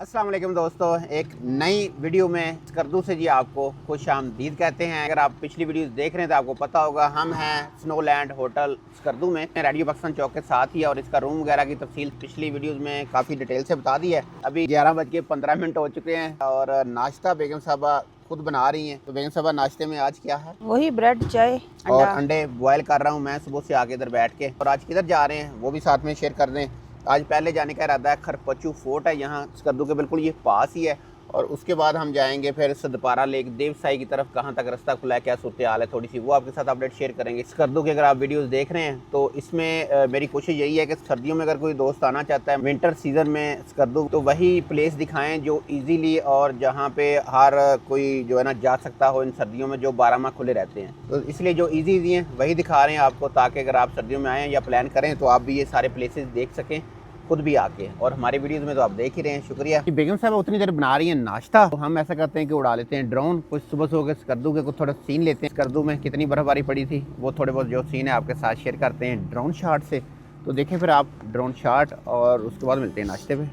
अस्सलाम वालेकुम दोस्तों, एक नई वीडियो में स्कर्दू से जी आपको खुश आमदीद कहते हैं। अगर आप पिछली वीडियोस देख रहे हैं तो आपको पता होगा हम हैं स्नोलैंड होटल स्कर्दू में, रेडियो पाकिस्तान चौक के साथ ही है। और इसका रूम वगैरह की तफसील पिछली वीडियोस में काफ़ी डिटेल से बता दी है। अभी 11:15 हो चुके हैं और नाश्ता बेगम साहबा खुद बना रही हैं। तो बेगम साहबा, नाश्ते में आज क्या है? वही ब्रेड, चाय, और अंडा। अंडे बॉयल कर रहा हूँ मैं सुबह से आके इधर बैठ के। और आज किधर जा रहे हैं वो भी साथ में शेयर कर दें। आज पहले जाने का इरादा है, खरपचू फोर्ट है यहाँ स्कर्दू के बिल्कुल ये पास ही है। और उसके बाद हम जाएंगे फिर सदपारा लेक देवसाई की तरफ। कहाँ तक रास्ता खुला है, क्या सूरत हाल है, थोड़ी सी वो आपके साथ अपडेट शेयर करेंगे। स्कर्दू की अगर आप वीडियोस देख रहे हैं तो इसमें मेरी कोशिश यही है कि सर्दियों में अगर कोई दोस्त आना चाहता है विंटर सीजन में स्कर्दू, तो वही प्लेस दिखाएं जो ईजीली और जहाँ पे हर कोई जो है ना जा सकता हो इन सर्दियों में, जो 12 माह खुले रहते हैं। तो इसलिए जो ईजी हैं वही दिखा रहे हैं आपको, ताकि अगर आप सर्दियों में आएँ या प्लान करें तो आप भी ये सारे प्लेसेस देख सकें खुद भी आके। और हमारे वीडियोस में तो आप देख ही रहे हैं। शुक्रिया। बेगम साहब उतनी देर बना रही हैं नाश्ता, तो हम ऐसा करते हैं कि उड़ा लेते हैं ड्रोन। कुछ सुबह से होकर स्कर्दू के कुछ थोड़ा सीन लेते हैं। स्कर्दू में कितनी बर्फबारी पड़ी थी वो थोड़े बहुत जो सीन है आपके साथ शेयर करते हैं ड्रोन शॉट से। तो देखें फिर आप ड्रोन शॉट और उसके बाद मिलते हैं नाश्ते पे।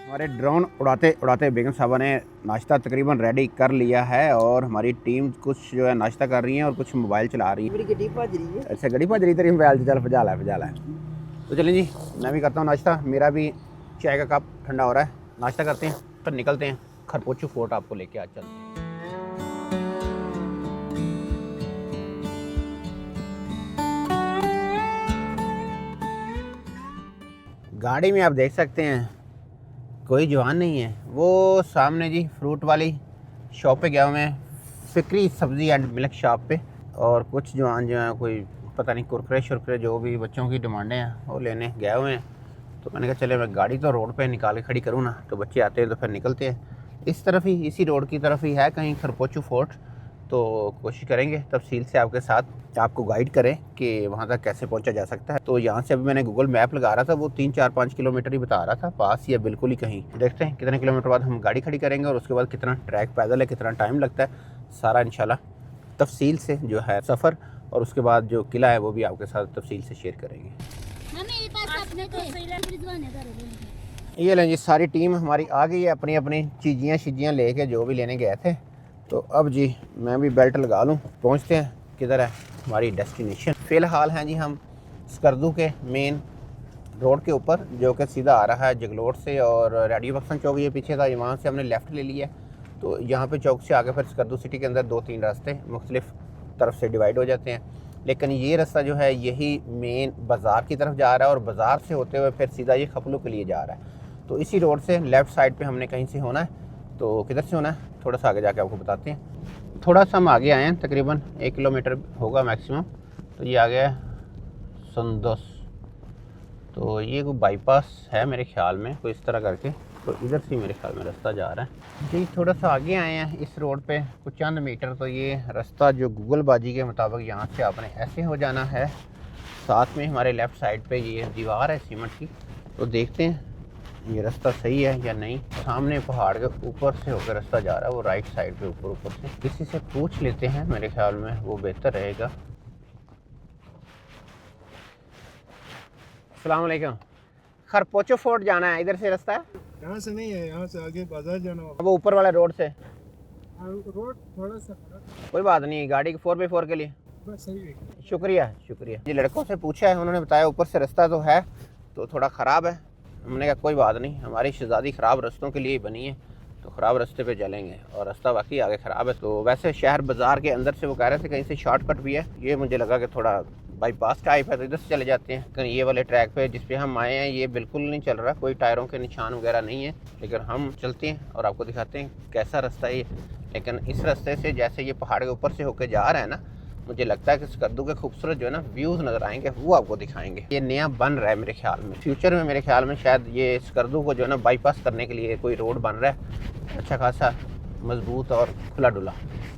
हमारे ड्रोन उड़ाते उड़ाते बेगम साहबा ने नाश्ता तकरीबन रेडी कर लिया है। और हमारी टीम कुछ जो है नाश्ता कर रही है और कुछ मोबाइल चला रही है। गड्डी भज रही है। अच्छा, गड्डी भज रही तेरी मोबाइल से? चल फजाला है, फजाला है। तो चलें जी, मैं भी करता हूँ नाश्ता। मेरा भी चाय का कप ठंडा हो रहा है। नाश्ता करते हैं फिर निकलते हैं। खरपोचू फोर्ट आपको लेके आज चलते हैं। गाड़ी में आप देख सकते हैं कोई जवान नहीं है। वो सामने जी फ्रूट वाली शॉप पे गया हुए हैं, फिक्री सब्ज़ी एंड मिल्क शॉप पे। और कुछ जवान जो हैं कोई पता नहीं कुरकुरे शुरकुरे जो भी बच्चों की डिमांडें हैं वो लेने गए हुए हैं। तो मैंने कहा चले मैं गाड़ी तो रोड पे निकाल के खड़ी करूँ ना, तो बच्चे आते हैं तो फिर निकलते हैं। इस तरफ ही, इसी रोड की तरफ ही है कहीं खरपोचू फोर्ट। तो कोशिश करेंगे तफसील से आपके साथ आपको गाइड करें कि वहाँ तक कैसे पहुँचा जा सकता है। तो यहाँ से अभी मैंने गूगल मैप लगा रहा था, वो 3-4-5 किलोमीटर ही बता रहा था, पास या बिल्कुल ही कहीं। देखते हैं कितने किलोमीटर बाद हम गाड़ी खड़ी करेंगे और उसके बाद कितना ट्रैक पैदल है, कितना टाइम लगता है, सारा इंशाल्लाह तफसील से जो है सफ़र। और उसके बाद जो किला है वो भी आपके साथ तफसील से शेयर करेंगे। ये लें जी, सारी टीम हमारी आ गई है अपनी अपनी चीज़ियाँ शिजियाँ लेके जो भी लेने गए थे। तो अब जी मैं भी बेल्ट लगा लूँ, पहुँचते हैं। किधर है हमारी डेस्टिनेशन? फ़िलहाल हैं जी हम स्कर्दू के मेन रोड के ऊपर, जो कि सीधा आ रहा है जगलोट से। और रेडियो पाकिस्तान चौक ये पीछे था, वहाँ से हमने लेफ़्ट ले लिया। तो यहाँ पे चौक से आगे फिर स्कर्दू सिटी के अंदर 2-3 रास्ते मुख्तलिफ तरफ से डिवाइड हो जाते हैं। लेकिन ये रास्ता जो है यही मेन बाज़ार की तरफ जा रहा है और बाज़ार से होते हुए फिर सीधा ये खपलू के लिए जा रहा है। तो इसी रोड से लेफ़्ट साइड पे हमने कहीं से होना है। तो किधर से होना है थोड़ा सा आगे जाके आपको बताते हैं। थोड़ा सा हम आगे आए हैं, तकरीबन 1 किलोमीटर होगा मैक्सिमम। तो ये आ गया संदस। तो ये कोई बाईपास है मेरे ख्याल में, कोई इस तरह करके। तो इधर से मेरे ख्याल में रास्ता जा रहा है जी। थोड़ा सा आगे आए हैं इस रोड पे कुछ चंद मीटर। तो ये रास्ता जो गूगल बाजी के मुताबिक यहाँ से आपने ऐसे हो जाना है। साथ में हमारे लेफ़्ट साइड पे ये दीवार है सीमेंट की। तो देखते हैं ये रास्ता सही है या नहीं। सामने पहाड़ के ऊपर से होकर रास्ता जा रहा है, वो राइट साइड पे ऊपर से। किसी से पूछ लेते हैं, मेरे ख्याल में वो बेहतर रहेगा। अस्सलाम वालेकुम। खरपोचो फोर्ट जाना है, इधर से रास्ता है? यहाँ से नहीं है, यहाँ से आगे बाजार जाना होगा। वो ऊपर वाला रोड से। रोड थोड़ा सा खराब कोई बात नहीं, गाड़ी के 4x4 के लिए बस सही है। शुक्रिया शुक्रिया जी। लड़कों से पूछा है, उन्होंने बताया ऊपर से रास्ता तो है तो थोड़ा ख़राब है। हमने कहा कोई बात नहीं, हमारी शहज़ादी ख़राब रास्तों के लिए ही बनी है, तो ख़राब रास्ते पे चलेंगे। और रास्ता वाकई आगे ख़राब है। तो वैसे शहर बाज़ार के अंदर से वो कह रहे थे कहीं से शॉर्टकट भी है, ये मुझे लगा कि थोड़ा बाईपास टाइप है तो इधर से चले जाते हैं। लेकिन ये वाले ट्रैक पे जिस पे हम आए हैं ये बिल्कुल नहीं चल रहा, कोई टायरों के निशान वगैरह नहीं है। लेकिन हम चलते हैं और आपको दिखाते हैं कैसा रास्ता है ये। लेकिन इस रास्ते से जैसे ये पहाड़ के ऊपर से होकर जा रहा है ना, मुझे लगता है कि स्कर्दू के खूबसूरत जो है ना व्यूज़ नज़र आएंगे, वो आपको दिखाएंगे। ये नया बन रहा है मेरे ख्याल में, फ्यूचर में मेरे ख्याल में शायद ये स्कर्दू को जो है ना बाईपास करने के लिए कोई रोड बन रहा है, अच्छा खासा मजबूत और खुला डुला।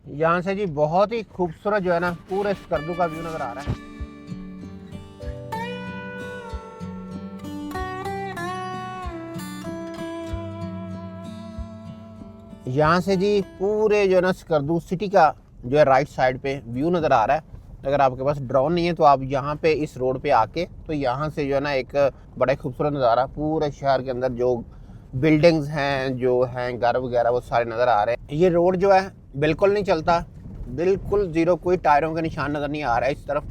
यहाँ से जी बहुत ही खूबसूरत जो है ना पूरे स्कर्दू का व्यू नज़र आ रहा है। यहाँ से जी पूरे जो है ना स्कर्दू सिटी का जो है राइट साइड पे व्यू नज़र आ रहा है। अगर आपके पास ड्रोन नहीं है तो आप यहाँ पे इस रोड पे आके तो यहाँ से जो है ना एक बड़ा खूबसूरत नज़ारा पूरे शहर के अंदर जो बिल्डिंग्स हैं, जो हैं घर वगैरह, वो सारे नज़र आ रहे हैं। ये रोड जो है बिल्कुल नहीं चलता, बिल्कुल ज़ीरो, कोई टायरों के निशान नज़र नहीं आ रहा है इस तरफ,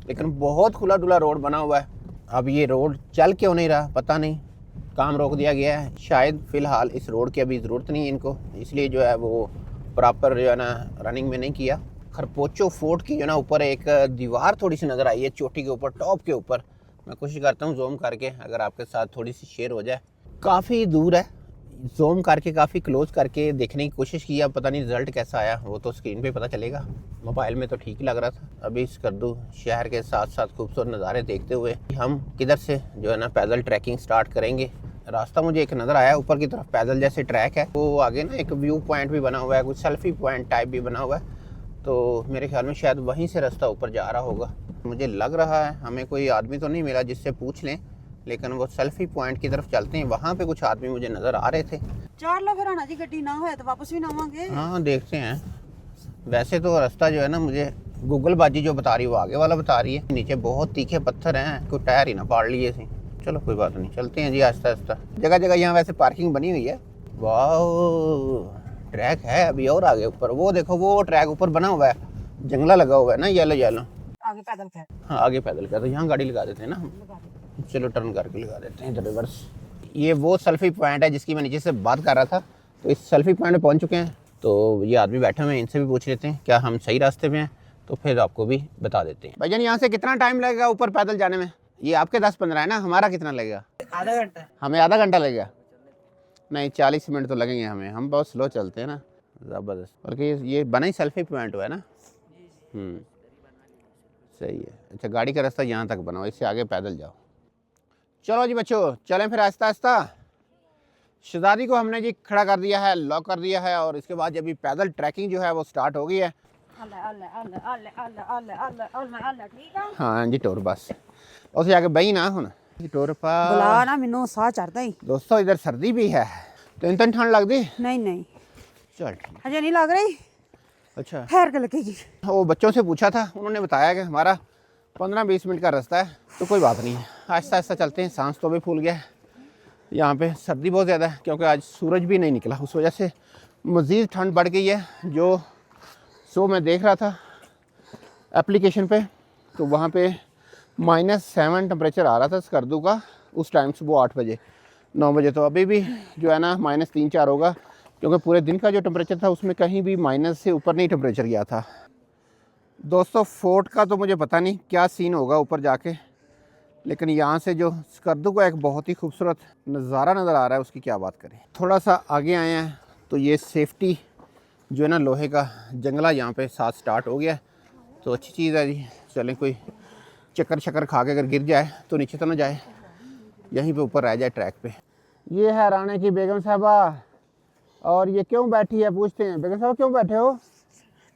लेकिन बहुत खुला डुला रोड बना हुआ है। अब ये रोड चल क्यों नहीं रहा पता नहीं, काम रोक दिया गया है शायद। फ़िलहाल इस रोड की अभी ज़रूरत नहीं है इनको, इसलिए जो है वो प्रॉपर जो है ना रनिंग में नहीं किया। खरपोचो फोर्ट की जो है ना ऊपर एक दीवार थोड़ी सी नज़र आई है, चोटी के ऊपर, टॉप के ऊपर। मैं कोशिश करता हूँ जूम करके अगर आपके साथ थोड़ी सी शेयर हो जाए। काफ़ी दूर है, जूम करके काफ़ी क्लोज करके देखने की कोशिश किया, पता नहीं रिज़ल्ट कैसा आया, वो तो स्क्रीन पे पता चलेगा। मोबाइल में तो ठीक ही लग रहा था। अभी स्कर्दू शहर के साथ साथ खूबसूरत नज़ारे देखते हुए हम किधर से जो है ना पैदल ट्रैकिंग स्टार्ट करेंगे। रास्ता मुझे एक नज़र आया ऊपर की तरफ, पैदल जैसे ट्रैक है, वो आगे ना एक व्यू पॉइंट भी बना हुआ है, कुछ सेल्फी पॉइंट टाइप भी बना हुआ है, तो मेरे ख्याल में शायद वहीं से रास्ता ऊपर जा रहा होगा। मुझे लग रहा है, हमें कोई आदमी तो नहीं मिला जिससे पूछ लें, लेकिन वो सेल्फी पॉइंट की तरफ चलते हैं, वहाँ पे कुछ आदमी मुझे नज़र आ रहे थे। चार लो फिर आना जी, गड्डी ना हो तो वापस भी ना आवांगे। हाँ देखते हैं। वैसे तो रास्ता जो है ना मुझे गूगल बाजी जो बता रही है वो आगे वाला बता रही है, नीचे बहुत तीखे पत्थर हैं, कोई टायर ही ना पाड़ लिए थे। चलो कोई बात नहीं, चलते हैं जी आहिस्ता आहिस्ता। जगह जगह यहाँ वैसे पार्किंग बनी हुई है। वाह ट्रैक है अभी और आगे ऊपर, वो देखो वो ट्रैक ऊपर बना हुआ है, जंगला लगा हुआ है ना येलो येलो। आगे पैदल कर। हाँ आगे पैदल कर, तो यहाँ गाड़ी लगा देते हैं ना हम। चलो टर्न करके लगा देते हैं इधर रिवर्स। ये वो सेल्फी पॉइंट है जिसकी मैं नीचे से बात कर रहा था। तो इस सेल्फी पॉइंट पे पहुँच चुके हैं, तो ये आदमी बैठे हुए हैं, इनसे भी पूछ लेते हैं क्या हम सही रास्ते पे हैं, तो फिर आपको भी बता देते हैं। भाईजान यहाँ से कितना टाइम लगेगा ऊपर पैदल जाने में? ये आपके 10-15 है ना, हमारा कितना लगेगा? आधा घंटा। हमें आधा घंटा लगेगा? नहीं 40 मिनट तो लगेंगे हमें, हम बहुत स्लो चलते हैं ना, ज़बरदस्त। बल्कि ये बना ही सेल्फी पॉइंट हुआ है ना। सही है। अच्छा गाड़ी का रास्ता यहाँ तक बना हुआ, इससे आगे पैदल जाओ। चलो जी बच्चों चलें फिर आहिस्ता आहिस्ता। शहजादी को हमने जी खड़ा कर दिया है, लॉक कर दिया है, और इसके बाद जब पैदल ट्रैकिंग जो है वो स्टार्ट हो गई है। हाँ जी टोर बस उस जाके बही ना हुन टोर पर बुला ना मैनू साह चढ़दा ही। दोस्तों इधर सर्दी भी है, तो इन ठंड लगती नहीं नहीं चल ठीक। अजय नहीं लग रही। अच्छा ठहर के लगेगी। वो बच्चों से पूछा था, उन्होंने बताया कि हमारा 15-20 मिनट का रास्ता है, तो कोई बात नहीं है, आहिस्ता आहिस्ता चलते हैं। सांस तो भी फूल गया है। यहाँ पे सर्दी बहुत ज़्यादा है क्योंकि आज सूरज भी नहीं निकला, उस वजह से मज़ीद ठंड बढ़ गई है। जो मैं देख रहा था एप्लीकेशन पे, तो वहाँ पे -7 टेम्परेचर आ रहा था स्कर्दू का उस टाइम, सुबह 8 बजे 9 बजे। तो अभी भी जो है ना -3-4 होगा, क्योंकि पूरे दिन का जो टेम्परेचर था उसमें कहीं भी माइनस से ऊपर नहीं टेम्परेचर गया था। दोस्तों फोर्ट का तो मुझे पता नहीं क्या सीन होगा ऊपर जाके, लेकिन यहाँ से जो स्कर्दू का एक बहुत ही खूबसूरत नज़ारा नज़र आ रहा है उसकी क्या बात करें। थोड़ा सा आगे आए हैं तो ये सेफ्टी जो है ना लोहे का जंगला यहाँ पे साथ स्टार्ट हो गया है, तो अच्छी चीज़ है जी। चलें कोई चक्कर खा के अगर गिर जाए तो नीचे तो ना जाए, यहीं पे ऊपर रह जाए ट्रैक पे। ये है राणे की बेगम साहबा, और ये क्यों बैठी है पूछते हैं। बेगम साहब क्यों बैठे हो?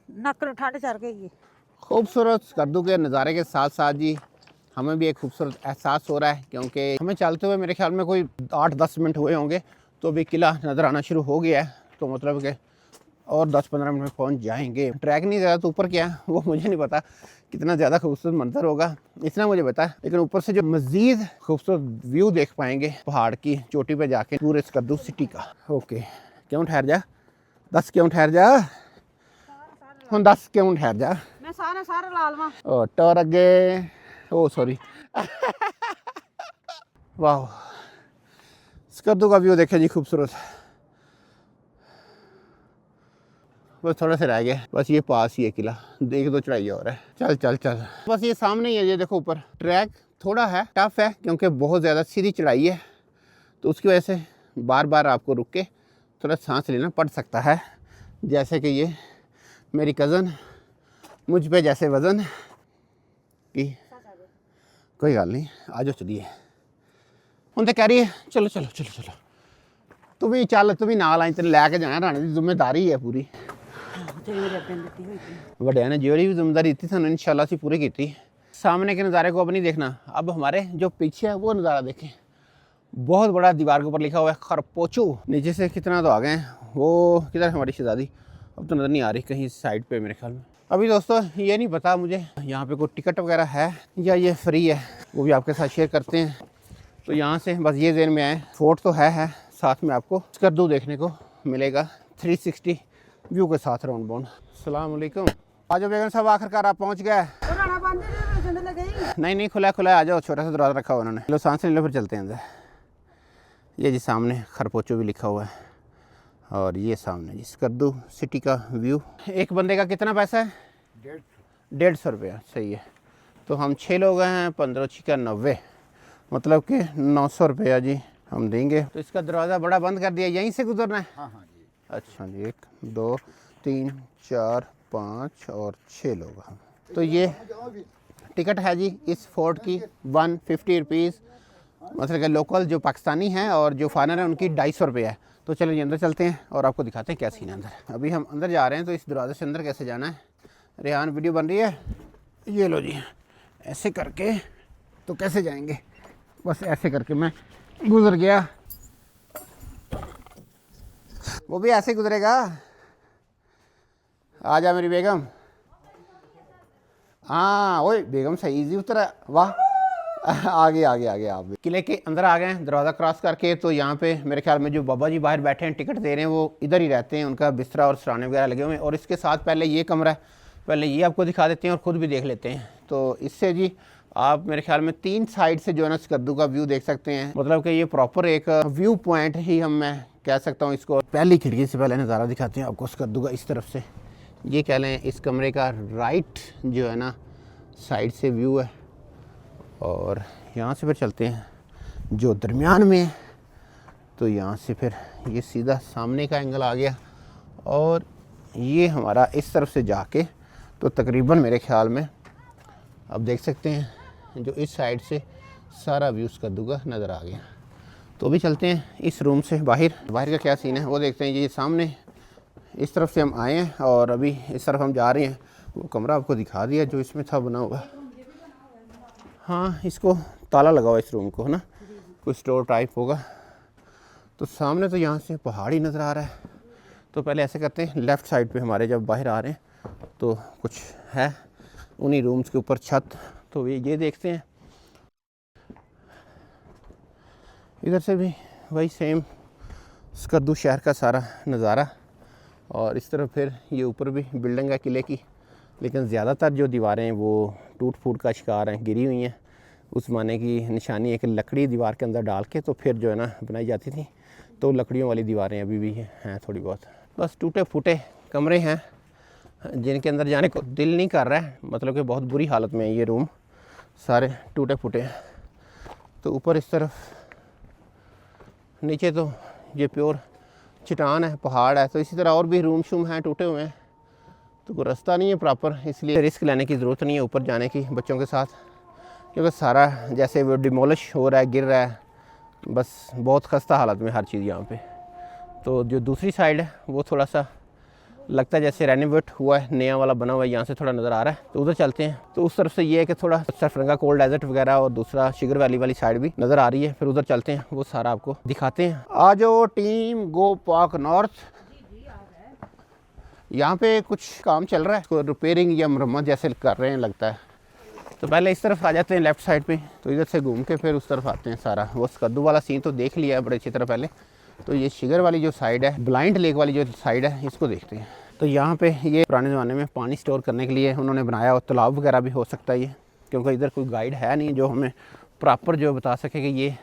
नक ठंड चढ़ गई है। खूबसूरत स्कर्दू के नज़ारे के साथ साथ जी हमें भी एक खूबसूरत एहसास हो रहा है, क्योंकि हमें चलते हुए मेरे ख्याल में कोई 8-10 मिनट हुए होंगे, तो अभी किला नज़र आना शुरू हो गया है। तो मतलब कि और 10-15 मिनट में पहुंच जाएंगे। ट्रैक नहीं ज़्यादा, तो ऊपर क्या है वो मुझे नहीं पता कितना ज़्यादा खूबसूरत मंजर होगा, इतना मुझे पता है। लेकिन ऊपर से जो मज़ीद खूबसूरत व्यू देख पाएंगे पहाड़ की चोटी पे जाके पूरे स्कर्दू सिटी का। ओके क्यों ठहर जा, दस क्यों ठहर जा हुण दस क्यों ठहर जा मैं सारा ला लवां ओ टोर अगे ओ सॉरी वाह स्कर्दू का व्यू देखे जी खूबसूरत बस थोड़ा सा रह गया बस ये पास ही है किला एक दो चढ़ाई और है चल चल चल बस ये सामने ही है ये देखो ऊपर ट्रैक थोड़ा है टफ है क्योंकि बहुत ज़्यादा सीधी चढ़ाई है तो उसकी वजह से बार बार आपको रुक के थोड़ा सांस लेना पड़ सकता है जैसे कि ये मेरी कज़न मुझ पे जैसे वज़न की कोई गल नहीं आ जाओ चलिए ਹੁਣ ਤੇ ਕਹਿ ਰਹੀ ਹੈ ਚਲੋ ਚਲੋ ਚਲੋ ਚਲੋ ਤੂੰ ਵੀ ਚੱਲ ਤੂੰ ਵੀ ਨਾਲ ਆਈ ਤੈਨੂੰ ਲੈ ਕੇ ਜਾਣਾ ਰਾਣੇ ਦੀ ਜ਼ਿੰਮੇਵਾਰੀ ਹੈ ਪੂਰੀ ਤੇ ਮੇਰੇ ਅੱਗੇ ਦਿੱਤੀ ਹੋਈ ਸੀ ਵੱਡਿਆਂ ਨੇ ਜਿਹੜੀ भी जिम्मेदारी दी थी ਸਾਨੂੰ इंशाल्लाह से पूरी की थी सामने के नज़ारे को अब नहीं देखना अब हमारे जो पीछे है वो नज़ारा देखें बहुत बड़ा दीवार के ऊपर लिखा हुआ है खरपोचू नीचे से कितना तो आ गए हैं वो किधर हमारी शहजादी अब तो नज़र नहीं आ रही कहीं साइड पे मेरे ख्याल में अभी दोस्तों ये नहीं पता मुझे यहाँ पे कोई टिकट वगैरह है या ये फ्री है वो भी आपके साथ शेयर करते हैं तो यहाँ से बस ये ज़हन में आए फोर्ट तो है साथ में आपको स्कर्दू देखने को मिलेगा 360 व्यू के साथ राउंड बाउंड। अस्सलाम वालेकुम आ जाओ बेगम साहब आखिरकार आप पहुँच गए राणा बंद है जंदे लगे नहीं खुला खुला आ जाओ छोटा सा दरवाज़ा रखा हुआ उन्होंने लो सांस ले लो फिर चलते हैं अंदर ये जी सामने खरपोचो भी लिखा हुआ है और ये सामने जी स्कर्दू सिटी का व्यू एक बंदे का कितना पैसा है 150 रुपया सही है तो हम 6 लोग हैं 15 छिका 90 मतलब कि 900 रुपया जी हम देंगे तो इसका दरवाज़ा बड़ा बंद कर दिया यहीं से गुजरना है हाँ जी अच्छा जी 1 2 3 4 5 और 6 लोग हम तो ये टिकट है जी इस फोर्ट की 150 रुपीज़ मतलब कि लोकल जो पाकिस्तानी हैं और जो फॉरेनर हैं उनकी 250 रुपये है तो चलो जी अंदर चलते हैं और आपको दिखाते हैं क्या सीन है अंदर अभी हम अंदर जा रहे हैं तो इस दरवाजे से अंदर कैसे जाना है रेहान वीडियो बन रही है ये लो जी ऐसे करके तो कैसे जाएंगे बस ऐसे करके मैं गुजर गया वो भी ऐसे गुजरेगा आ जा मेरी बेगम हाँ ओए बेगम सही इजी उतरा वाह आगे आगे आगे आप भी किले के अंदर आ गए दरवाज़ा क्रॉस करके तो यहाँ पे मेरे ख्याल में जो बाबा जी बाहर बैठे हैं टिकट दे रहे हैं वो इधर ही रहते हैं उनका बिस्तरा और सराने वगैरह लगे हुए हैं और इसके साथ पहले ये कमरा है पहले ये आपको दिखा देते हैं और ख़ुद भी देख लेते हैं तो इससे जी आप मेरे ख्याल में 3 साइड से जो है ना स्कर्दू का व्यू देख सकते हैं मतलब कि ये प्रॉपर एक व्यू पॉइंट ही हम मैं कह सकता हूँ इसको पहली खिड़की से पहले नज़ारा दिखाते हैं आपको स्कर्दू का इस तरफ से ये कह लें इस कमरे का राइट जो है ना साइड से व्यू है और यहाँ से फिर चलते हैं जो दरमियान में है तो यहाँ से फिर ये सीधा सामने का एंगल आ गया और ये हमारा इस तरफ से जाके तो तकरीबन मेरे ख्याल में अब देख सकते हैं जो इस साइड से सारा व्यू स्कर्दू का नज़र आ गया तो अभी चलते हैं इस रूम से बाहर का क्या सीन है वो देखते हैं ये सामने इस तरफ से हम आए हैं और अभी इस तरफ हम जा रहे हैं वो कमरा आपको दिखा दिया जो इसमें था बना हुआ हाँ इसको ताला लगा हुआ इस रूम को है ना कोई स्टोर टाइप होगा तो सामने तो यहाँ से पहाड़ ही नज़र आ रहा है तो पहले ऐसे करते हैं लेफ़्ट साइड पे हमारे जब बाहर आ रहे हैं तो कुछ है उन्हीं रूम्स के ऊपर छत तो ये देखते हैं इधर से भी वही सेम स्कर्दू शहर का सारा नज़ारा और इस तरफ फिर ये ऊपर भी बिल्डिंग है किले की लेकिन ज़्यादातर जो दीवारें हैं वो टूट फूट का शिकार हैं गिरी हुई हैं उस ज़माने की निशानी है कि लकड़ी दीवार के अंदर डाल के तो फिर जो है ना बनाई जाती थी तो लकड़ियों वाली दीवारें अभी भी हैं थोड़ी बहुत बस टूटे फूटे कमरे हैं जिनके अंदर जाने को दिल नहीं कर रहा है मतलब कि बहुत बुरी हालत में है ये रूम सारे टूटे फूटे हैं तो ऊपर इस तरफ नीचे तो ये प्योर चट्टान है पहाड़ है तो इसी तरह और भी रूम शूम हैं टूटे हुए हैं तो कोई रास्ता नहीं है प्रॉपर इसलिए रिस्क लेने की ज़रूरत नहीं है ऊपर जाने की बच्चों के साथ क्योंकि सारा जैसे वो डिमोलिश हो रहा है गिर रहा है बस बहुत खस्ता हालत में हर चीज़ यहाँ पे तो जो दूसरी साइड है वो थोड़ा सा लगता है जैसे रेनोवेट हुआ है नया वाला बना हुआ है यहाँ से थोड़ा नज़र आ रहा है तो उधर चलते हैं तो उस तरफ से ये है कि थोड़ा सरफरंगा कोल्ड डेजर्ट वगैरह और दूसरा शुगर वैली वाली साइड भी नज़र आ रही है फिर उधर चलते हैं वो सारा आपको दिखाते हैं आ जाओ टीम गो पार्क नॉर्थ यहाँ पे कुछ काम चल रहा है इसको रिपेयरिंग या मरम्मत जैसे कर रहे हैं लगता है तो पहले इस तरफ आ जाते हैं लेफ़्ट साइड पे तो इधर से घूम के फिर उस तरफ आते हैं सारा वो स्कर्दू वाला सीन तो देख लिया है बड़े अच्छी तरह पहले तो ये शिगर वाली जो साइड है, ब्लाइंड लेक वाली जो साइड है, इसको देखते हैं। तो यहाँ पे ये पुराने ज़माने में पानी स्टोर करने के लिए उन्होंने बनाया, और तालाब वगैरह भी हो सकता है ये, क्योंकि इधर कोई गाइड है नहीं जो हमें प्रॉपर जो बता सके कि ये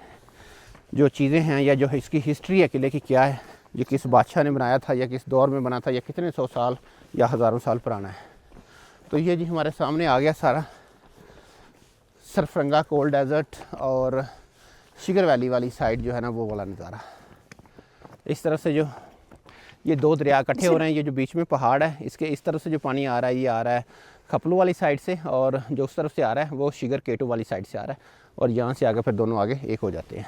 जो चीज़ें हैं या जो इसकी हिस्ट्री है किले की क्या है, ये किस बादशाह ने बनाया था या किस दौर में बना था या कितने 100 साल या हज़ारों साल पुराना है। तो ये जी हमारे सामने आ गया सारा सरफरंगा कोल्ड डेजर्ट और शिगर वैली वाली साइड जो है ना, वो वाला नज़ारा। इस तरफ से जो ये दो दरिया इकट्ठे हो रहे हैं, ये जो बीच में पहाड़ है, इसके इस तरफ से जो पानी आ रहा है, ये आ रहा है खपलू वाली साइड से, और जो उस तरफ से आ रहा है वो शिगर केटू वाली साइड से आ रहा है, और यहाँ से आगे फिर दोनों आगे एक हो जाते हैं।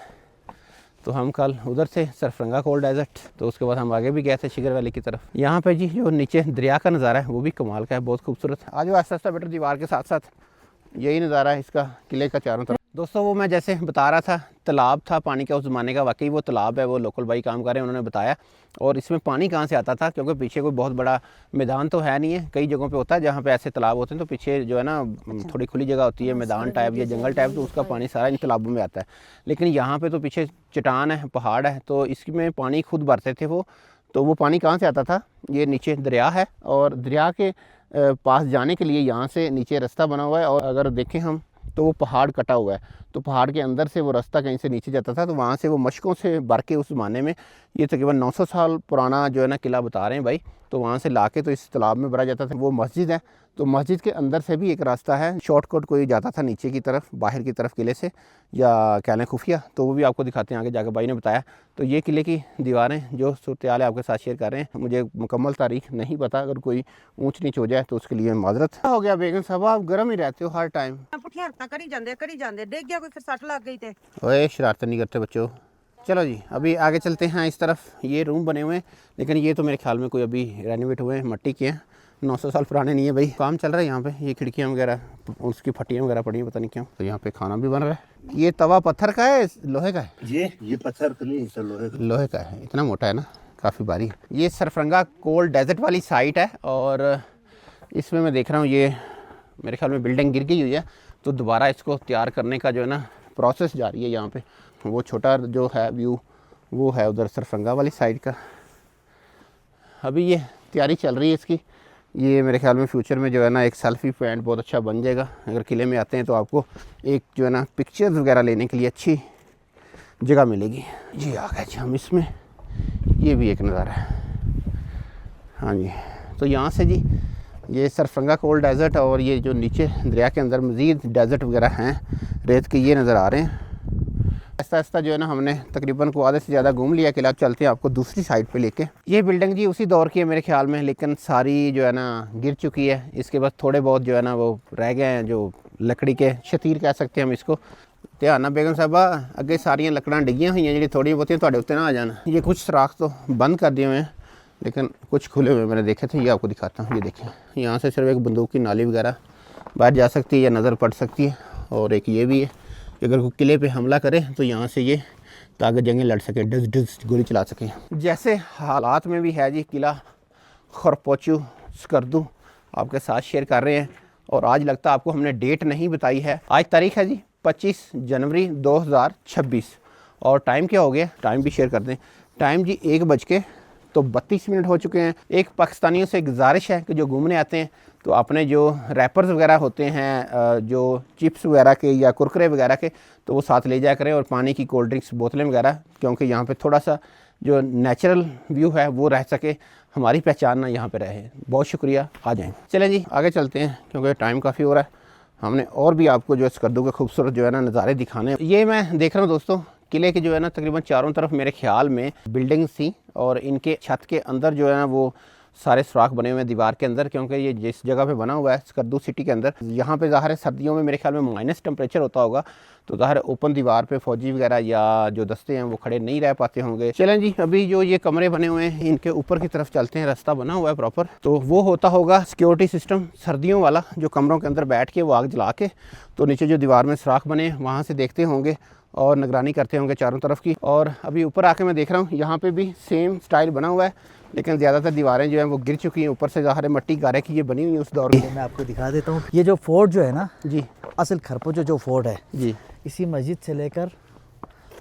तो हम कल उधर से सरफरंगा कोल्ड डेजर्ट, तो उसके बाद हम आगे भी गए थे शिगर वैली की तरफ। यहाँ पे जी जो नीचे दरिया का नज़ारा है वो भी कमाल का है, बहुत खूबसूरत। आज वो आस्ता आस्ता बेटर दीवार के साथ साथ यही नज़ारा है इसका किले का चारों तरफ। दोस्तों वो मैं जैसे बता रहा था, तालाब था पानी का उस ज़माने का, वाकई वो तालाब है, वो लोकल भाई काम कर रहे हैं, उन्होंने बताया। और इसमें पानी कहाँ से आता था, क्योंकि पीछे कोई बहुत बड़ा मैदान तो है नहीं है, कई जगहों पे होता है जहाँ पे ऐसे तालाब होते हैं तो पीछे जो है ना थोड़ी खुली जगह होती है, मैदान टाइप या जंगल टाइप, तो उसका पानी सारा इन तालाबों में आता है। लेकिन यहाँ पर तो पीछे चट्टान है, पहाड़ है, तो इसमें पानी खुद भरते थे वो। तो वो पानी कहाँ से आता था, ये नीचे दरिया है, और दरिया के पास जाने के लिए यहाँ से नीचे रास्ता बना हुआ है, और अगर देखें हम तो वो पहाड़ कटा हुआ है, तो पहाड़ के अंदर से वो रास्ता कहीं से नीचे जाता था, तो वहाँ से वो मशकों से भर के उस ज़माने में, ये तकरीबन 900 साल पुराना जो है ना किला बता रहे हैं भाई, तो वहाँ से लाके तो इस तालाब में भरा जाता था। वो मस्जिद है, तो मस्जिद के अंदर से भी एक रास्ता है, शॉर्टकट कोई जाता था नीचे की तरफ, बाहर की तरफ किले से, या कह लें खुफिया, तो वो भी आपको दिखाते हैं आगे जाकर, भाई ने बताया। तो ये किले की दीवारें जो सूरत-ए-हाल है आपके साथ शेयर कर रहे हैं। मुझे मुकम्मल तारीख नहीं पता, अगर कोई ऊँच नीच हो जाए तो उसके लिए माजरत। हो गया बेगम साहब, आप गर्म ही रहते हो हर टाइम। पुठियारता करी जाते डिग गया कोई, फिर सट लग गई थे। ओए शरारत नहीं करते बच्चों। चलो जी अभी आगे चलते हैं। इस तरफ ये रूम बने हुए हैं, लेकिन ये तो मेरे ख्याल में कोई अभी रेनोवेट हुए हैं, मट्टी के हैं, 900 साल पुराने नहीं है भाई। काम चल रहा है यहाँ पे, ये खिड़कियाँ वगैरह उसकी फटियाँ वगैरह पड़ी हैं, पता नहीं क्यों। तो यहाँ पे खाना भी बन रहा है। ये तवा पत्थर का है लोहे का है? ये पत्थर का नहीं, सर लोहे का है। इतना मोटा है ना, काफ़ी भारी है। ये सरफरंगा कोल्ड डेजर्ट वाली साइट है, और इसमें मैं देख रहा हूँ ये मेरे ख्याल में बिल्डिंग गिर गई हुई है, तो दोबारा इसको तैयार करने का जो है ना प्रोसेस जारी है यहाँ पे। वो छोटा जो है व्यू वो है उधर सरफरंगा वाली साइड का। अभी ये तैयारी चल रही है इसकी। ये मेरे ख्याल में फ्यूचर में जो है ना एक सेल्फी पॉइंट बहुत अच्छा बन जाएगा। अगर किले में आते हैं तो आपको एक जो है ना पिक्चर्स वगैरह लेने के लिए अच्छी जगह मिलेगी। जी आ गए जी हम इसमें, ये भी एक नज़ारा है। हाँ जी, तो यहाँ से जी ये सरफरंगा कोल्ड डेजर्ट, और ये जो नीचे दरिया के अंदर मज़ीद डेजर्ट वगैरह हैं रेत के, ये नज़र आ रहे हैं। आस्ता आस्ता जो है ना हमने तकरीबन को आधे से ज़्यादा घूम लिया किला। चलते हैं आपको दूसरी साइड पे लेके। ये बिल्डिंग जी उसी दौर की है मेरे ख्याल में, लेकिन सारी जो है ना गिर चुकी है। इसके बाद थोड़े बहुत जो है ना वो रह गए हैं, जो लकड़ी के शतीर कह सकते हैं हम इसको। ध्यान ना बेगम साहबा, अगे सारियां लकड़ां डिगियां हुई हैं, जी थोड़ी बहुतियां तुहाडे उत्ते ना आ जान। ये कुछ सुराख तो बंद कर दिए हुए हैं, लेकिन कुछ खुले हुए मैंने देखे थे। ये आपको दिखाता हूँ, ये देखें, यहाँ से सिर्फ एक बंदूक की नाली वगैरह बाहर जा सकती है या नज़र पड़ सकती है। और एक ये भी है कि अगर कोई किले पे हमला करे तो यहाँ से ये ताकि जंगें लड़ सकें, डज डज गोली चला सकें। जैसे हालात में भी है जी किला खरपोचू स्कर्दू आपके साथ शेयर कर रहे हैं। और आज लगता है आपको हमने डेट नहीं बताई है। आज तारीख है जी 25 जनवरी 2026, और टाइम क्या हो गया, टाइम भी शेयर कर दें। टाइम जी 1:32 हो चुके हैं। एक पाकिस्तानियों से गुजारिश है कि जो घूमने आते हैं तो अपने जो रैपर्स वगैरह होते हैं, जो चिप्स वगैरह के या कुरकुरे वगैरह के, तो वो साथ ले जाया करें, और पानी की कोल्ड ड्रिंक्स बोतलें वगैरह, क्योंकि यहाँ पे थोड़ा सा जो नेचुरल व्यू है वो रह सके, हमारी पहचान ना यहाँ पे रहे। बहुत शुक्रिया, आ जाएँ। चलें जी आगे चलते हैं, क्योंकि टाइम काफ़ी हो रहा है। हमने और भी आपको जो स्कर्दू के खूबसूरत जो है ना नज़ारे दिखाने। ये मैं देख रहा हूँ दोस्तों, किले के जो है ना तकरीबन चारों तरफ मेरे ख्याल में बिल्डिंग्स थी, और इनके छत के अंदर जो है ना वो सारे सुराख बने हुए हैं दीवार के अंदर, क्योंकि ये जिस जगह पे बना हुआ है स्कर्दू सिटी के अंदर, यहाँ पे ज़ाहिर है सर्दियों में मेरे ख्याल में माइनस टेम्परेचर होता होगा, तो ज़ाहिर है ओपन दीवार पे फौजी वगैरह या जो दस्ते हैं वो खड़े नहीं रह पाते होंगे। चलें जी, अभी जो ये कमरे बने हुए हैं इनके ऊपर की तरफ चलते हैं, रास्ता बना हुआ है प्रॉपर, तो वो होता होगा सिक्योरिटी सिस्टम सर्दियों वाला, जो कमरों के अंदर बैठ के वो आग जला के, तो नीचे जो दीवार में सुराख बने वहाँ से देखते होंगे और निगरानी करते होंगे चारों तरफ की। और अभी ऊपर आके मैं देख रहा हूँ यहाँ पे भी सेम स्टाइल बना हुआ है, लेकिन ज़्यादातर दीवारें जो हैं वो गिर चुकी हैं। ऊपर से ज़ाहिर है मट्टी गारे की ये बनी हुई है उस दौर में। मैं आपको दिखा देता हूँ, ये जो फोर्ट जो है ना जी, असल खरपोचो जो फोर्ट है जी, इसी मस्जिद से लेकर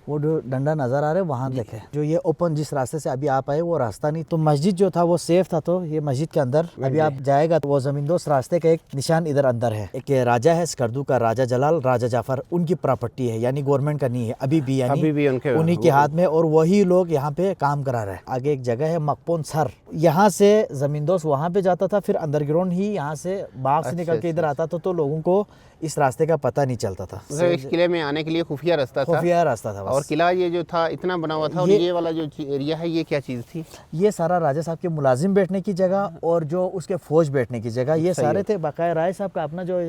वो जो डंडा नज़र आ रहा है वहाँ देखे, जो ये ओपन जिस रास्ते से अभी आप आए वो रास्ता नहीं, तो मस्जिद जो था वो सेफ था। तो ये मस्जिद के अंदर अभी आप जाएगा तो वो ज़मींदोज़ रास्ते का एक निशान इधर अंदर है। एक राजा है स्कर्दू का, राजा जलाल, राजा जाफर, उनकी प्रॉपर्टी है, यानी गवर्नमेंट का नहीं है अभी भी, यानी अभी भी उन्हीं के हाथ में, और वही लोग यहाँ पे काम करा रहे हैं। आगे एक जगह है मकपोन सर, यहाँ से ज़मींदोज़ वहाँ पे जाता था, फिर अंडरग्राउंड ही यहाँ से बाग से निकल के इधर आता था, तो लोगों को इस रास्ते का पता नहीं चलता था। मतलब इस किले में आने के लिए खुफिया रास्ता था, खुफिया रास्ता था बस। और किला ये जो था इतना बना हुआ था, और ये वाला जो एरिया है ये क्या चीज़ थी? ये सारा राजा साहब के मुलाजिम बैठने की जगह और जो उसके फौज बैठने की जगह, ये सारे थे। बाकाया राय साहब का अपना जो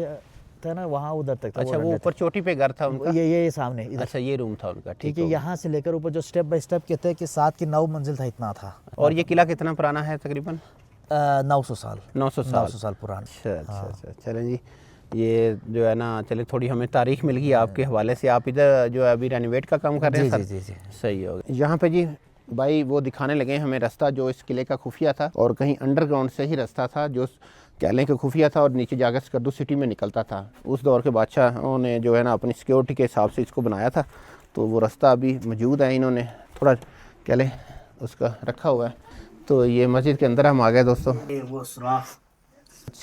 था ना वहाँ उधर तक था। अच्छा, वो ऊपर चोटी पे घर था उनका? ये सामने इधर। अच्छा, ये रूम था उनका, ठीक है। यहाँ से लेकर ऊपर जो स्टेप बाय स्टेप कहते हैं कि 7 की 9 मंजिल था, इतना था। और ये किला कितना पुराना है? तकरीबन 900 साल 900 साल पुराना। अच्छा, चलें जी, ये जो है ना, चले थोड़ी हमें तारीख मिल गई आपके हवाले से। आप इधर जो है अभी रेनोवेट का काम कर रहे हैं? जी। सही हो गया। यहाँ पे जी भाई वो दिखाने लगे हमें रास्ता जो इस किले का खुफिया था, और कहीं अंडरग्राउंड से ही रास्ता था जो कह लें कि खुफिया था, और नीचे जाकर स्कर्दू सिटी में निकलता था। उस दौर के बादशाहों ने जो है ना अपनी सिक्योरिटी के हिसाब से इसको बनाया था, तो वो रास्ता अभी मौजूद है, इन्होंने थोड़ा कह लें उसका रखा हुआ है। तो ये मस्जिद के अंदर हम आ गए दोस्तों। वो सुराख।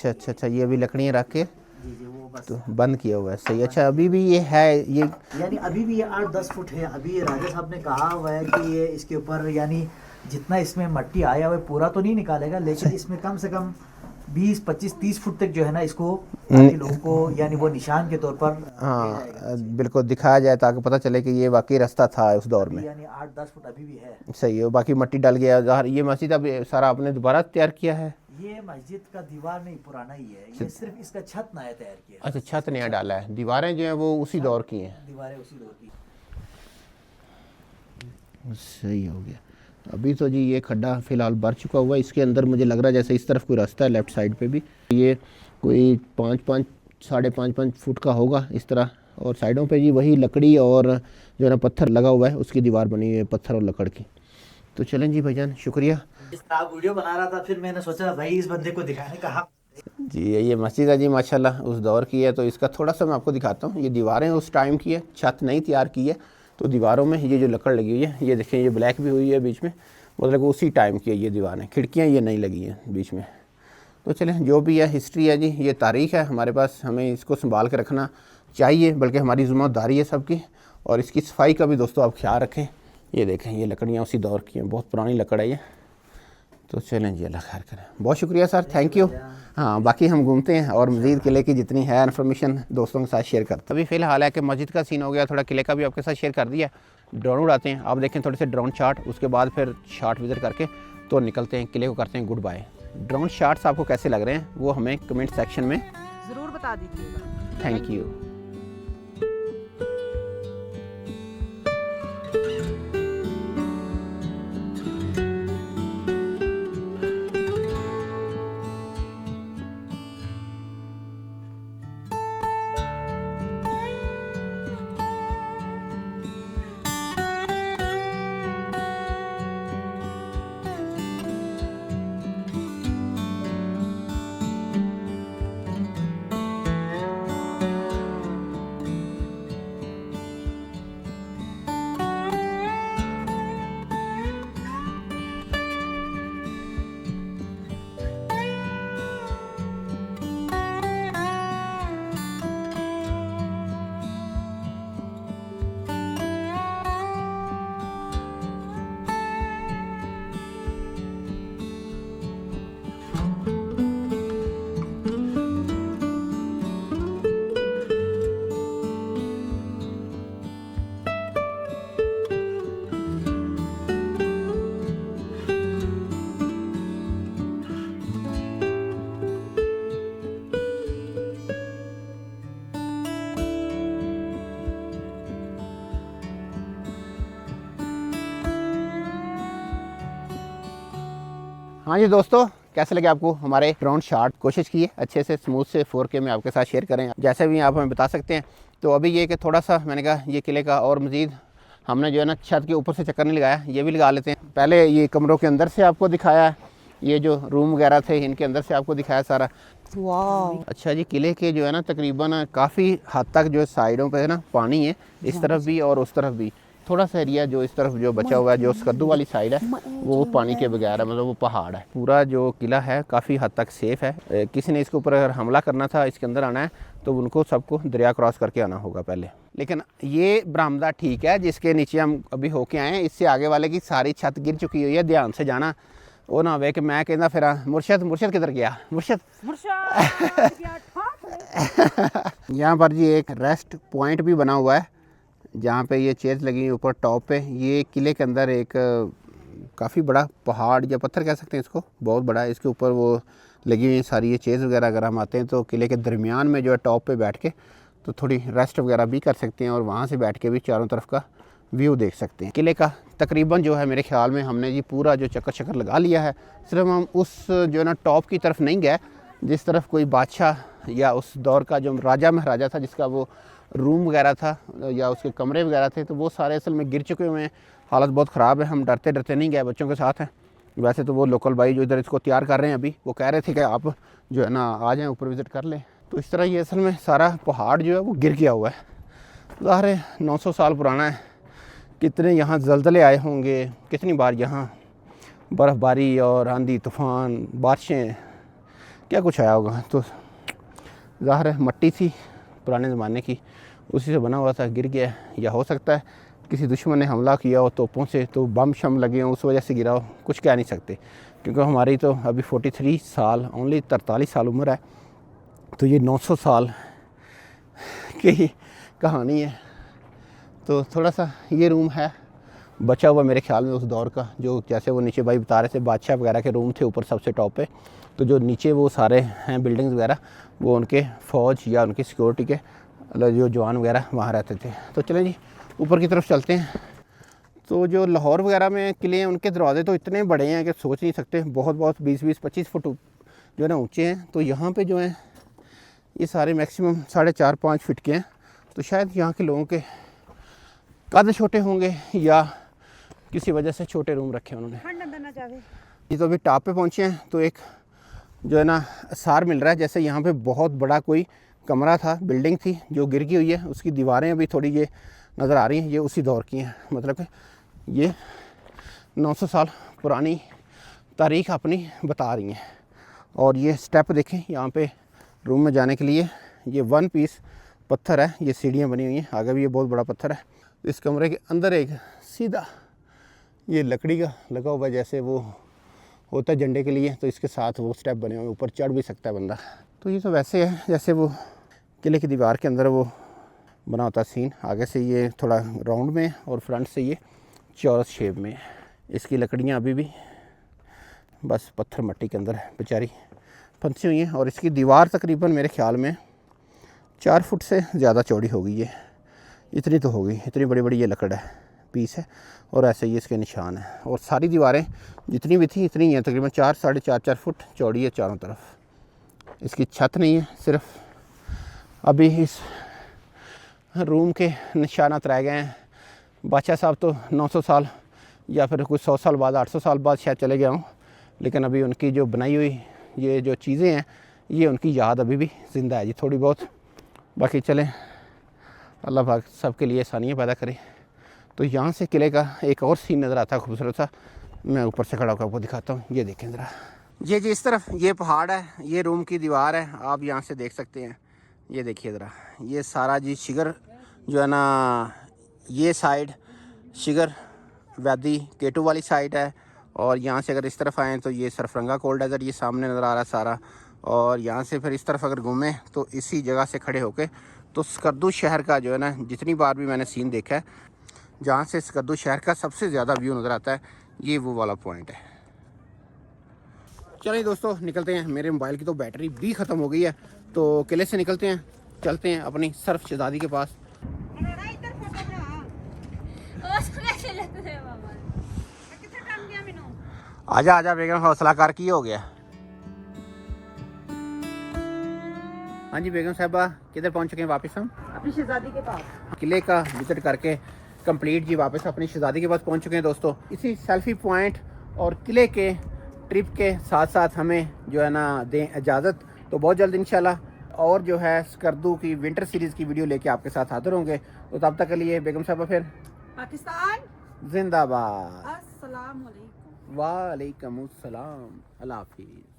अच्छा, ये अभी लकड़ियाँ रख के तो बंद किया हुआ है। सही। अच्छा, अभी भी ये है, ये यानी अभी भी ये 8-10 फुट है। अभी राजा साहब ने कहा हुआ है कि ये इसके ऊपर यानी जितना इसमें मट्टी आया हुआ पूरा तो नहीं निकालेगा, लेकिन इसमें कम से कम 20, 25, 30 फुट तक जो है ना इसको लोगों को यानी वो निशान के तौर पर बिल्कुल दिखाया जाए, ताकि पता चले कि ये वाकई रास्ता था उस दौर में। यानी 8-10 फुट अभी भी है। सही है। बाकी मट्टी डल गया। ये मस्जिद अब सारा आपने दोबारा तैयार किया है? ये मस्जिद का दीवार नहीं, पुराना ही है, ये सिर्फ इसका छत नया तैयार किया। अच्छा, छत नया डाला है, दीवारें जो हैं वो उसी दौर की हैं। दीवारें उसी दौर की। सही हो गया। अभी तो जी ये खड्डा फ़िलहाल भर चुका हुआ है। इसके अंदर मुझे लग रहा है जैसे इस तरफ कोई रास्ता है, लेफ़्ट साइड पे भी ये कोई 5-5, 5.5 फुट का होगा इस तरह, और साइडों पे जी वही लकड़ी और जो है ना पत्थर लगा हुआ है, उसकी दीवार बनी हुई है पत्थर और लकड़ की। तो चलें जी भाईजान, शुक्रिया। इस तरह आप वीडियो बना रहा था, फिर मैंने सोचा भाई इस बंदे को दिखाने का हक। जी ये मस्जिद है जी, माशाल्लाह उस दौर की है। तो इसका थोड़ा सा मैं आपको दिखाता हूँ। ये दीवारें उस टाइम की है, छत नहीं तैयार की है। तो दीवारों में ये जो लकड़ लगी हुई है, ये देखें, ये ब्लैक भी हुई है बीच में, मतलब उसी टाइम की है ये दीवारें। खिड़कियाँ ये नहीं लगी हैं बीच में। तो चलें, जो भी है हिस्ट्री है जी, ये तारीख़ है हमारे पास, हमें इसको संभाल के रखना चाहिए, बल्कि हमारी ज़िम्मेदारी है सबकी। और इसकी सफाई का भी दोस्तों आप ख्याल रखें। ये देखें, ये लकड़ियाँ उसी दौर की हैं, बहुत पुरानी लकड़ है ये। तो चलें जी, अल्लाह खैर करें। बहुत शुक्रिया सर, थैंक यू। हाँ, बाकी हम घूमते हैं और मज़ीद किले की जितनी है इन्फॉर्मेशन दोस्तों के साथ शेयर करते हैं। अभी फ़िलहाल है कि मस्जिद का सीन हो गया, थोड़ा किले का भी आपके साथ शेयर कर दिया। ड्रोन उड़ाते हैं, आप देखें थोड़े से ड्रोन शॉट, उसके बाद फिर शॉट विज़िट करके तो निकलते हैं, किले को करते हैं गुड बाय। ड्रोन शॉट्स आपको कैसे लग रहे हैं वो हमें कमेंट सेक्शन में ज़रूर बता दीजिएगा। Thank you. हाँ जी दोस्तों, कैसे लगे आपको हमारे ड्रोन शॉट? कोशिश की है अच्छे से स्मूथ से 4K में आपके साथ शेयर करें, जैसे भी आप हमें बता सकते हैं। तो अभी ये कि थोड़ा सा मैंने कहा ये किले का और मज़ीद हमने जो है ना छत के ऊपर से चक्कर नहीं लगाया, ये भी लगा लेते हैं। पहले ये कमरों के अंदर से आपको दिखाया, ये जो रूम वगैरह थे इनके अंदर से आपको दिखाया सारा। वाह, अच्छा जी, किले के जो है ना तकरीबन काफ़ी हद तक जो साइडों पे है ना पानी है, इस तरफ भी और उस तरफ भी। थोड़ा सा एरिया जो इस तरफ जो बचा हुआ है, जो स्कद्दू वाली साइड है, वो पानी के बगैर है, मतलब वो पहाड़ है। पूरा जो किला है काफ़ी हद तक सेफ़ है। किसी ने इसके ऊपर अगर हमला करना था, इसके अंदर आना है, तो उनको सबको दरिया क्रॉस करके आना होगा पहले। लेकिन ये बरामदा ठीक है जिसके नीचे हम अभी होके आए हैं। इससे आगे वाले की सारी छत गिर चुकी हुई है। ध्यान से जाना, वो ना होवे कि मैं कहना फिर मुर्शद किधर गया मुर्शद। यहाँ पर जी एक रेस्ट पॉइंट भी बना हुआ है जहाँ पे ये चेयर्स लगी हुई ऊपर टॉप पे। ये किले के अंदर एक काफ़ी बड़ा पहाड़ या पत्थर कह सकते हैं इसको, बहुत बड़ा है। इसके ऊपर वो लगी हुई सारी ये चेयर्स वगैरह। अगर हम आते हैं तो किले के दरमियान में जो है टॉप पे बैठ के तो थोड़ी रेस्ट वगैरह भी कर सकते हैं और वहाँ से बैठ के भी चारों तरफ का व्यू देख सकते हैं। किले का तकरीबन जो है मेरे ख्याल में हमने जी पूरा जो चक्कर लगा लिया है। सिर्फ हम उस जो है ना टॉप की तरफ नहीं गए जिस तरफ कोई बादशाह या उस दौर का जो राजा महाराजा था जिसका वो रूम वगैरह था या उसके कमरे वगैरह थे, तो वो सारे असल में गिर चुके हुए हैं। हालत बहुत ख़राब है। हम डरते नहीं गए, बच्चों के साथ हैं। वैसे तो वो लोकल भाई जो इधर इसको तैयार कर रहे हैं अभी, वो कह रहे थे कि आप जो है ना आ जाएँ ऊपर विज़िट कर लें। तो इस तरह ये असल में सारा पहाड़ जो है वो गिर गया हुआ है। ज़ाहिर है 900 साल पुराना है। कितने यहाँ ज़लज़ले आए होंगे, कितनी बार यहाँ बर्फ़बारी और आंधी तूफ़ान बारिशें क्या कुछ आया होगा। तो ज़ाहिर है मट्टी थी पुराने ज़माने की, उसी से बना हुआ था, गिर गया। या हो सकता है किसी दुश्मन ने हमला किया हो तोपों से, तो बम शम लगे हों, उस वजह से गिरा हो। कुछ कह नहीं सकते क्योंकि हमारी तो अभी 43 साल, ओनली 43 साल उम्र है। तो ये 900 साल की कहानी है। तो थोड़ा सा ये रूम है बचा हुआ मेरे ख्याल में उस दौर का, जो जैसे वो नीचे भाई बता रहे थे बादशाह वगैरह के रूम थे ऊपर सबसे टॉप पे। तो जो नीचे वो सारे हैं बिल्डिंग्स वगैरह, वो उनके फ़ौज या उनकी सिक्योरिटी के जो जवान वगैरह वहाँ रहते थे। तो चलें जी ऊपर की तरफ चलते हैं। तो जो लाहौर वगैरह में किले हैं उनके दरवाजे तो इतने बड़े हैं कि सोच नहीं सकते। बहुत 20-25 फुट जो है ना ऊँचे हैं। तो यहाँ पर जो हैं ये सारे मैक्सिमम 4.5-5 फीट के हैं। तो शायद यहाँ के लोगों के कद छोटे होंगे या किसी वजह से छोटे रूम रखे उन्होंने। ये तो अभी टॉप पे पहुँचे हैं तो एक जो है ना सार मिल रहा है जैसे यहाँ पे बहुत बड़ा कोई कमरा था, बिल्डिंग थी जो गिर गई हुई है। उसकी दीवारें अभी थोड़ी ये नज़र आ रही हैं, ये उसी दौर की हैं। मतलब कि ये 900 साल पुरानी तारीख़ अपनी बता रही हैं। और ये स्टेप देखें यहाँ पे रूम में जाने के लिए, ये 1 पीस पत्थर है, ये सीढ़ियाँ बनी हुई हैं। आगे भी ये बहुत बड़ा पत्थर है। इस कमरे के अंदर एक सीधा ये लकड़ी का लगा हुआ है जैसे वो होता है झंडे के लिए, तो इसके साथ वो स्टेप बने हुए, ऊपर चढ़ भी सकता है बंदा। तो ये तो वैसे है जैसे वो किले की दीवार के अंदर वो बना होता सीन। आगे से ये थोड़ा राउंड में और फ्रंट से ये चौरस शेप में। इसकी लकड़ियाँ अभी भी बस पत्थर मट्टी के अंदर बेचारी फंसी हुई हैं। और इसकी दीवार तकरीबन मेरे ख्याल में 4 फुट से ज़्यादा चौड़ी हो गई है, इतनी तो होगी। इतनी बड़ी ये लकड़ है, पीस है। और ऐसे ही इसके निशान हैं। और सारी दीवारें जितनी भी थी इतनी हैं, तकरीबन 4-4.5 फुट चौड़ी है चारों तरफ। इसकी छत नहीं है, सिर्फ अभी इस रूम के निशानात रह गए हैं। बादशाह साहब तो 900 साल या फिर कुछ 100 साल बाद 800 साल बाद शायद चले गया हूँ, लेकिन अभी उनकी जो बनाई हुई ये जो चीज़ें हैं ये उनकी याद अभी भी ज़िंदा है जी थोड़ी बहुत। बाकी चलें, अल्लाह पाक सबके लिए आसानियाँ पैदा करे। तो यहाँ से किले का एक और सीन नज़र आता है खूबसूरत सा। मैं ऊपर से खड़ा होकर आपको दिखाता हूँ। ये देखें ज़रा, ये जी इस तरफ ये पहाड़ है, ये रूम की दीवार है, आप यहाँ से देख सकते हैं। ये देखिए ज़रा, ये सारा जी शिगर जो है ना, ये साइड शिगर वैदी केटू वाली साइड है। और यहाँ से अगर इस तरफ आएँ तो ये सरफरंगा कोल्ड डेजर्ट ये सामने नज़र आ रहा है सारा। और यहाँ से फिर इस तरफ अगर घूमें तो इसी जगह से खड़े होके तो स्कर्दू शहर का जो है ना, जितनी बार भी मैंने सीन देखा है, जहाँ से स्कर्दू शहर का सबसे ज़्यादा व्यू नज़र आता है, ये वो वाला पॉइंट है। चलिए दोस्तों निकलते हैं। मेरे मोबाइल की तो बैटरी भी ख़त्म हो गई है, तो किले से निकलते हैं, चलते हैं अपनी सर्फ शहजादी के पास। आजा बेगम, हौसला कर की हो गया। हाँ जी बेगम साहबा, किधर पहुंच चुके हैं वापस हम? अपनी शहजादी के पास। किले का विजिट करके कंप्लीट जी वापस अपनी शहजादी के पास पहुंच चुके हैं दोस्तों। इसी सेल्फी पॉइंट और किले के ट्रिप के साथ साथ हमें जो है ना दें इजाज़त। तो बहुत जल्द इंशाल्लाह और जो है स्कर्दू की विंटर सीरीज़ की वीडियो लेके आपके साथ हाजिर होंगे। तो तब तक के लिए बेगम साहबा फिर पाकिस्तान जिंदाबाद। अस्सलाम वालेकुम। वालेकुम अस्सलाम। अल्लाह हाफिज़।